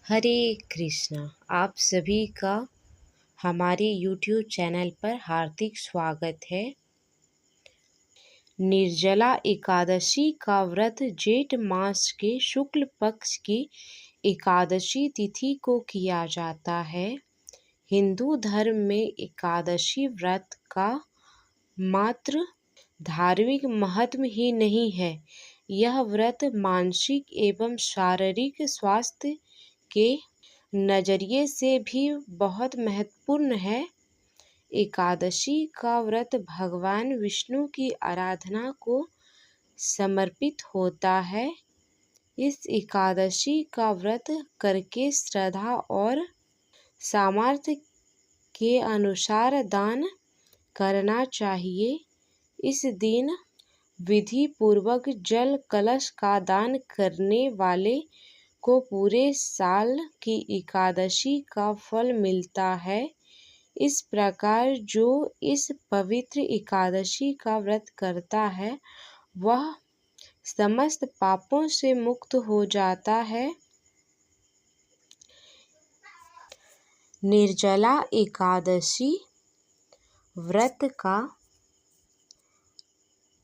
हरे कृष्णा। आप सभी का हमारे YouTube चैनल पर हार्दिक स्वागत है। निर्जला एकादशी का व्रत जेठ मास के शुक्ल पक्ष की एकादशी तिथि को किया जाता है। हिंदू धर्म में एकादशी व्रत का मात्र धार्मिक महत्व ही नहीं है, यह व्रत मानसिक एवं शारीरिक स्वास्थ्य के नज़रिए से भी बहुत महत्वपूर्ण है। एकादशी का व्रत भगवान विष्णु की आराधना को समर्पित होता है। इस एकादशी का व्रत करके श्रद्धा और सामर्थ्य के अनुसार दान करना चाहिए। इस दिन विधि पूर्वक जल कलश का दान करने वाले को पूरे साल की एकादशी का फल मिलता है। इस प्रकार जो इस पवित्र एकादशी का व्रत करता है वह समस्त पापों से मुक्त हो जाता है। निर्जला एकादशी व्रत का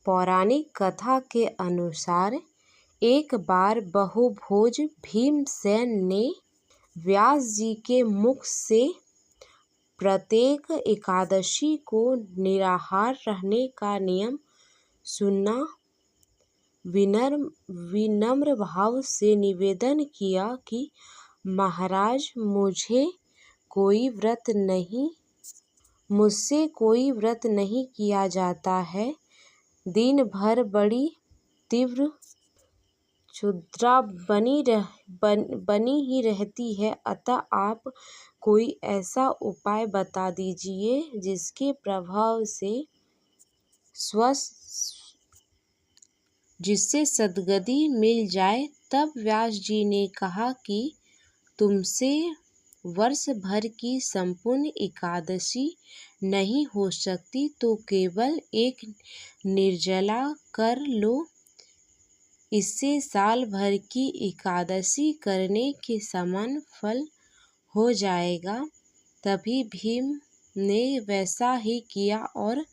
पौराणिक कथा के अनुसार एक बार बहुभोज भीमसेन ने व्यास जी के मुख से प्रत्येक एकादशी को निराहार रहने का नियम सुना। विनम्र भाव से निवेदन किया कि महाराज, मुझसे कोई व्रत नहीं किया जाता है। दिन भर बड़ी तीव्र क्षुद्रा बनी ही रहती है, अतः आप कोई ऐसा उपाय बता दीजिए जिसके प्रभाव से जिससे सद्गति मिल जाए। तब व्यास जी ने कहा कि तुमसे वर्ष भर की संपूर्ण एकादशी नहीं हो सकती, तो केवल एक निर्जला कर लो, इससे साल भर की एकादशी करने के समान फल हो जाएगा। तभी भीम ने वैसा ही किया और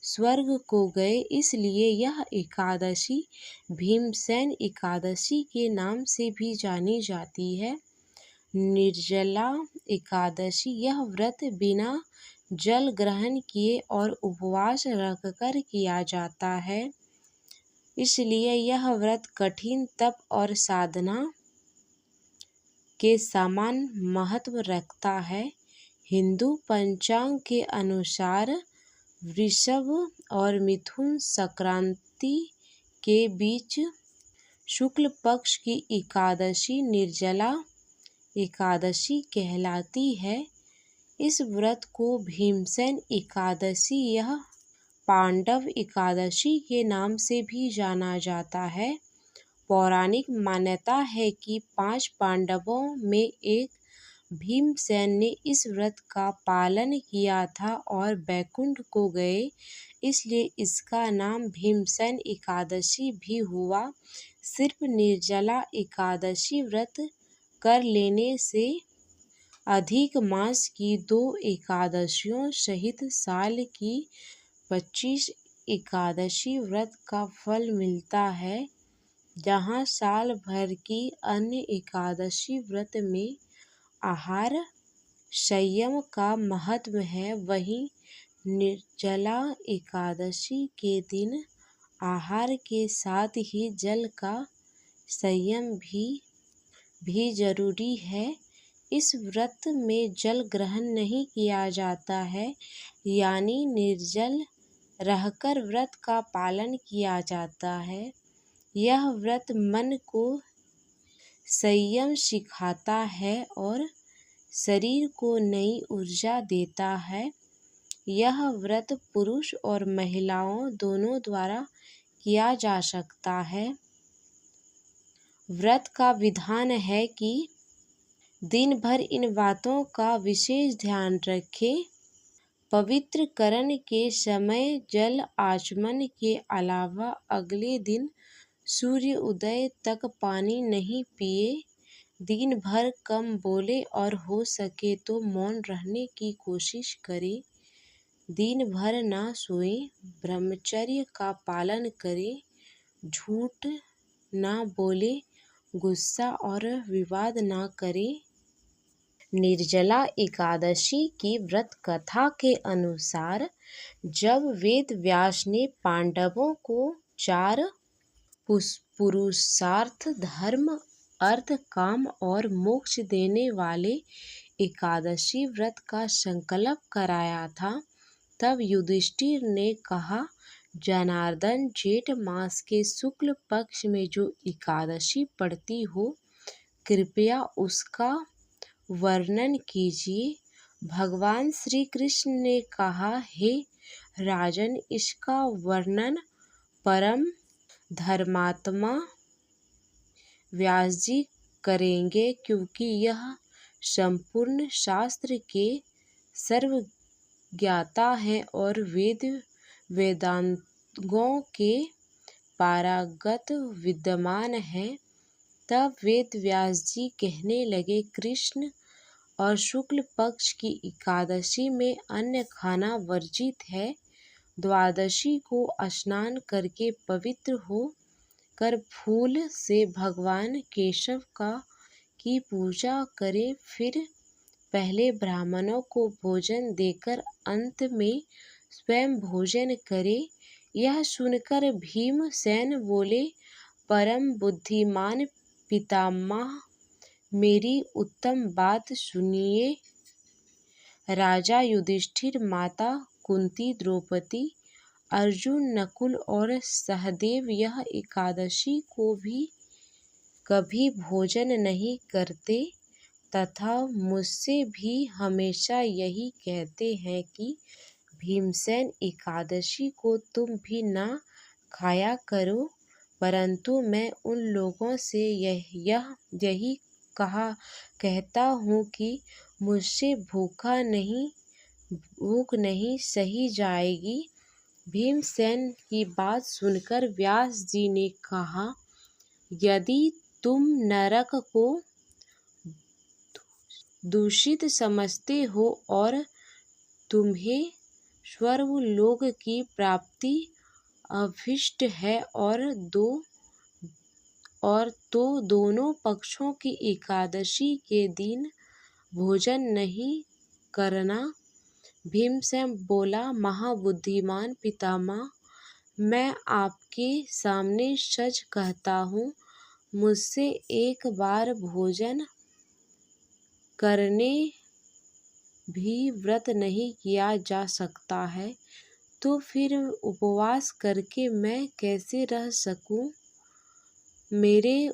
स्वर्ग को गए। इसलिए यह एकादशी भीमसेन एकादशी के नाम से भी जानी जाती है। निर्जला एकादशी यह व्रत बिना जल ग्रहण किए और उपवास रखकर किया जाता है। इसलिए यह व्रत कठिन तप और साधना के समान महत्व रखता है। हिंदू पंचांग के अनुसार वृषभ और मिथुन संक्रांति के बीच शुक्ल पक्ष की एकादशी निर्जला एकादशी कहलाती है। इस व्रत को भीमसेन एकादशी यह पांडव एकादशी के नाम से भी जाना जाता है। पौराणिक मान्यता है कि 5 पांडवों में एक भीमसेन ने इस व्रत का पालन किया था और बैकुंठ को गए, इसलिए इसका नाम भीमसेन एकादशी भी हुआ। सिर्फ निर्जला एकादशी व्रत कर लेने से अधिक मास की 2 एकादशियों सहित साल की 25 एकादशी व्रत का फल मिलता है। जहाँ साल भर की अन्य एकादशी व्रत में आहार संयम का महत्व है, वहीं निर्जला एकादशी के दिन आहार के साथ ही जल का संयम भी जरूरी है। इस व्रत में जल ग्रहण नहीं किया जाता है, यानी निर्जल रहकर व्रत का पालन किया जाता है। यह व्रत मन को संयम सिखाता है और शरीर को नई ऊर्जा देता है। यह व्रत पुरुष और महिलाओं दोनों द्वारा किया जा सकता है। व्रत का विधान है कि दिन भर इन बातों का विशेष ध्यान रखें। पवित्रकरण के समय जल आचमन के अलावा अगले दिन सूर्य उदय तक पानी नहीं पिए। दिन भर कम बोले और हो सके तो मौन रहने की कोशिश करें। दिन भर ना सोएं, ब्रह्मचर्य का पालन करें, झूठ ना बोले, गुस्सा और विवाद ना करें। निर्जला एकादशी की व्रत कथा के अनुसार जब वेद व्यास ने पांडवों को 4 पुरुषार्थ धर्म, अर्थ, काम और मोक्ष देने वाले एकादशी व्रत का संकल्प कराया था, तब युधिष्ठिर ने कहा, जनार्दन, जेठ मास के शुक्ल पक्ष में जो एकादशी पड़ती हो, कृपया उसका वर्णन कीजिए। भगवान श्री कृष्ण ने कहा, हे राजन, इसका वर्णन परम धर्मात्मा व्यास जी करेंगे, क्योंकि यह संपूर्ण शास्त्र के सर्वज्ञाता हैं और वेदांगों के पारंगत विद्वान हैं। तब वेद व्यास जी कहने लगे, कृष्ण और शुक्ल पक्ष की एकादशी में अन्न खाना वर्जित है। द्वादशी को स्नान करके पवित्र हो कर फूल से भगवान केशव की पूजा करें, फिर पहले ब्राह्मणों को भोजन देकर अंत में स्वयं भोजन करें। यह सुनकर भीमसेन बोले, परम बुद्धिमान पितामह, मेरी उत्तम बात सुनिए। राजा युधिष्ठिर, माता कुंती, द्रौपदी, अर्जुन, नकुल और सहदेव यह एकादशी को भी कभी भोजन नहीं करते तथा मुझसे भी हमेशा यही कहते हैं कि भीमसेन, एकादशी को तुम भी ना खाया करो, परंतु मैं उन लोगों से यही कहता हूँ कि मुझसे भूख नहीं सही जाएगी। भीमसेन की बात सुनकर व्यास जी ने कहा, यदि तुम नरक को दूषित समझते हो और तुम्हें स्वर्गलोक की प्राप्ति अभिष्ट है तो दोनों पक्षों की एकादशी के दिन भोजन नहीं करना। भीमसेन बोला, महाबुद्धिमान पितामह, मैं आपके सामने सच कहता हूँ, मुझसे एक बार भोजन करने भी व्रत नहीं किया जा सकता है, तो फिर उपवास करके मैं कैसे रह सकूं? मेरे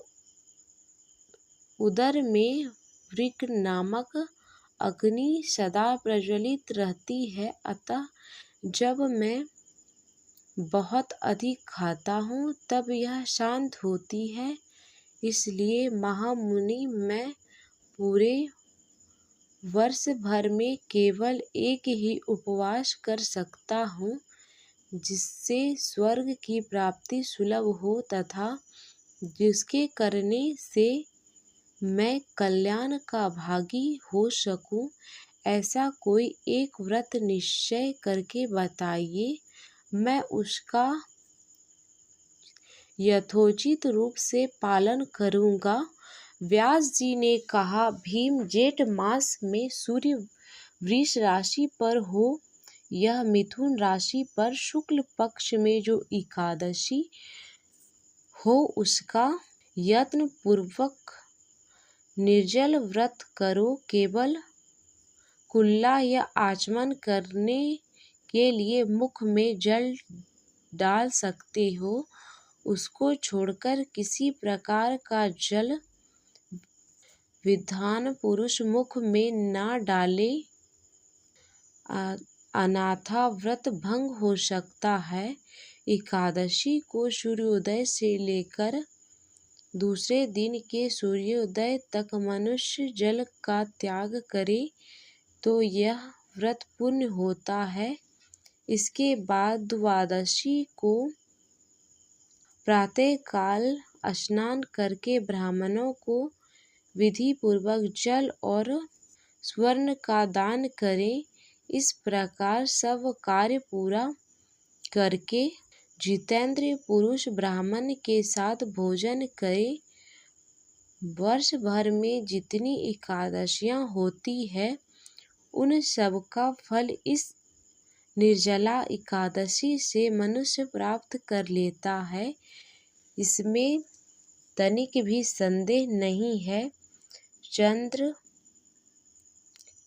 उदर में वृक नामक अग्नि सदा प्रज्वलित रहती है, अतः जब मैं बहुत अधिक खाता हूँ तब यह शांत होती है। इसलिए महामुनि, मैं पूरे वर्ष भर में केवल एक ही उपवास कर सकता हूँ, जिससे स्वर्ग की प्राप्ति सुलभ हो तथा जिसके करने से मैं कल्याण का भागी हो सकूं। ऐसा कोई एक व्रत निश्चय करके बताइए, मैं उसका यथोचित रूप से पालन करूँगा। व्यास जी ने कहा, भीम, जेठ मास में सूर्य वृष राशि पर हो, यह मिथुन राशि पर शुक्ल पक्ष में जो एकादशी हो, उसका यत्न पूर्वक निर्जल व्रत करो। केवल कुल्ला या आचमन करने के लिए मुख में जल डाल सकते हो, उसको छोड़कर किसी प्रकार का जल विद्वान पुरुष मुख में न डाले, अन्यथा व्रत भंग हो सकता है। एकादशी को सूर्योदय से लेकर दूसरे दिन के सूर्योदय तक मनुष्य जल का त्याग करे तो यह व्रत पूर्ण होता है। इसके बाद द्वादशी को प्रातःकाल स्नान करके ब्राह्मणों को विधि पूर्वक जल और स्वर्ण का दान करें। इस प्रकार सब कार्य पूरा करके जितेंद्र पुरुष ब्राह्मण के साथ भोजन करें। वर्ष भर में जितनी एकादशियां होती है उन सब का फल इस निर्जला एकादशी से मनुष्य प्राप्त कर लेता है, इसमें तनिक भी संदेह नहीं है। चंद्र,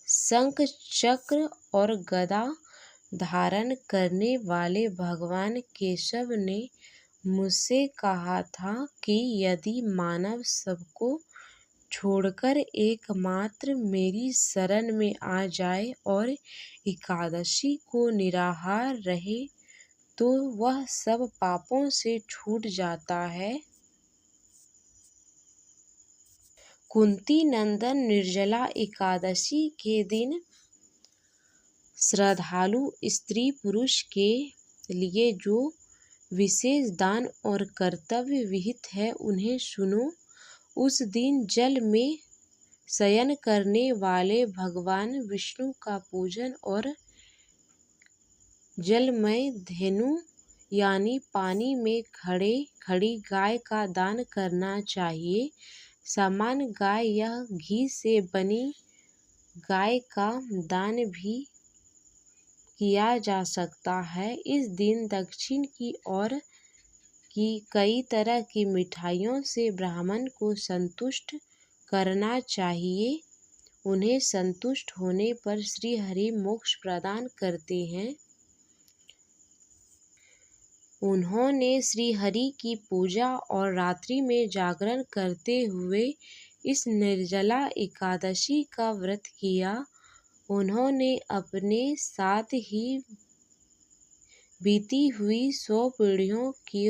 शंख, चक्र और गदा धारण करने वाले भगवान केशव ने मुझसे कहा था कि यदि मानव सबको छोड़कर एकमात्र मेरी शरण में आ जाए और एकादशी को निराहार रहे तो वह सब पापों से छूट जाता है। कुंती नंदन निर्जला एकादशी के दिन श्रद्धालु स्त्री पुरुष के लिए जो विशेष दान और कर्तव्य विहित है उन्हें सुनो। उस दिन जल में शयन करने वाले भगवान विष्णु का पूजन और जलमय धेनु यानी पानी में खड़ी गाय का दान करना चाहिए। सामान्य गाय या घी से बनी गाय का दान भी किया जा सकता है। इस दिन दक्षिण की ओर की कई तरह की मिठाइयों से ब्राह्मण को संतुष्ट करना चाहिए। उन्हें संतुष्ट होने पर श्री हरि मोक्ष प्रदान करते हैं। उन्होंने श्री हरि की पूजा और रात्रि में जागरण करते हुए इस निर्जला एकादशी का व्रत किया। उन्होंने अपने साथ ही बीती हुई 100 पीढ़ियों की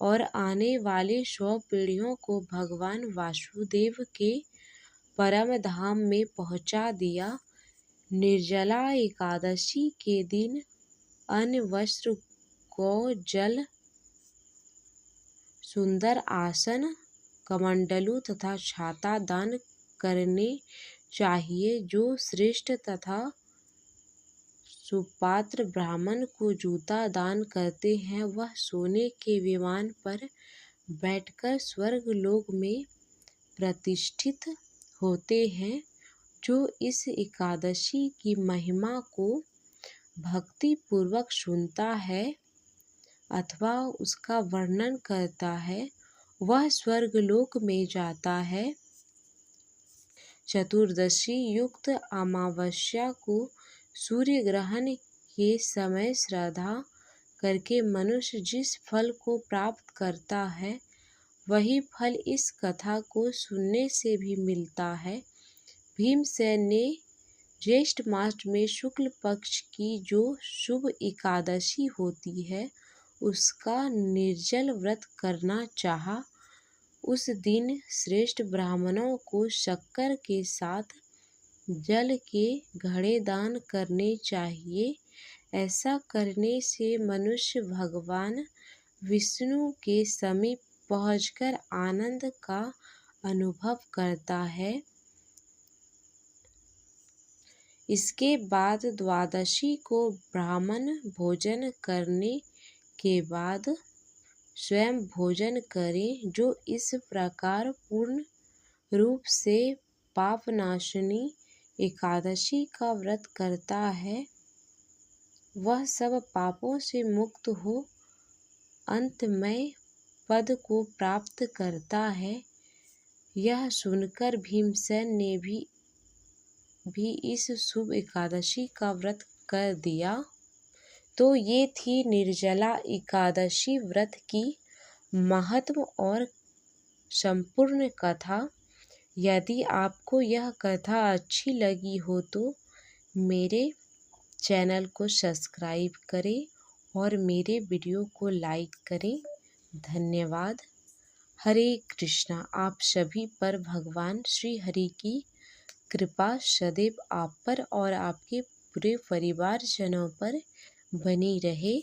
और आने वाले 100 पीढ़ियों को भगवान वासुदेव के परम धाम में पहुंचा दिया। निर्जला एकादशी के दिन अन्न, वस्त्र, गौ, जल, सुंदर आसन, कमंडलू तथा छाता दान करने चाहिए। जो श्रेष्ठ तथा सुपात्र ब्राह्मण को जूता दान करते हैं वह सोने के विमान पर बैठकर स्वर्ग लोक में प्रतिष्ठित होते हैं। जो इस एकादशी की महिमा को भक्ति पूर्वक सुनता है अथवा उसका वर्णन करता है वह स्वर्ग लोक में जाता है। चतुर्दशी युक्त अमावस्या को सूर्य ग्रहण के समय श्रद्धा करके मनुष्य जिस फल को प्राप्त करता है वही फल इस कथा को सुनने से भी मिलता है। भीमसेन ने ज्येष्ठ मास में शुक्ल पक्ष की जो शुभ एकादशी होती है उसका निर्जल व्रत करना चाहा। उस दिन श्रेष्ठ ब्राह्मणों को शक्कर के साथ जल के घड़े दान करने चाहिए। ऐसा करने से मनुष्य भगवान विष्णु के समीप पहुंचकर आनंद का अनुभव करता है। इसके बाद द्वादशी को ब्राह्मण भोजन करने के बाद स्वयं भोजन करें। जो इस प्रकार पूर्ण रूप से पापनाशनी एकादशी का व्रत करता है वह सब पापों से मुक्त हो अंतमय पद को प्राप्त करता है। यह सुनकर भीमसेन ने भी इस शुभ एकादशी का व्रत कर दिया। तो ये थी निर्जला एकादशी व्रत की महत्व और संपूर्ण कथा। यदि आपको यह कथा अच्छी लगी हो तो मेरे चैनल को सब्सक्राइब करें और मेरे वीडियो को लाइक करें। धन्यवाद। हरे कृष्णा। आप सभी पर भगवान श्री हरि की कृपा सदैव आप पर और आपके पूरे परिवारजनों पर बनी रहे।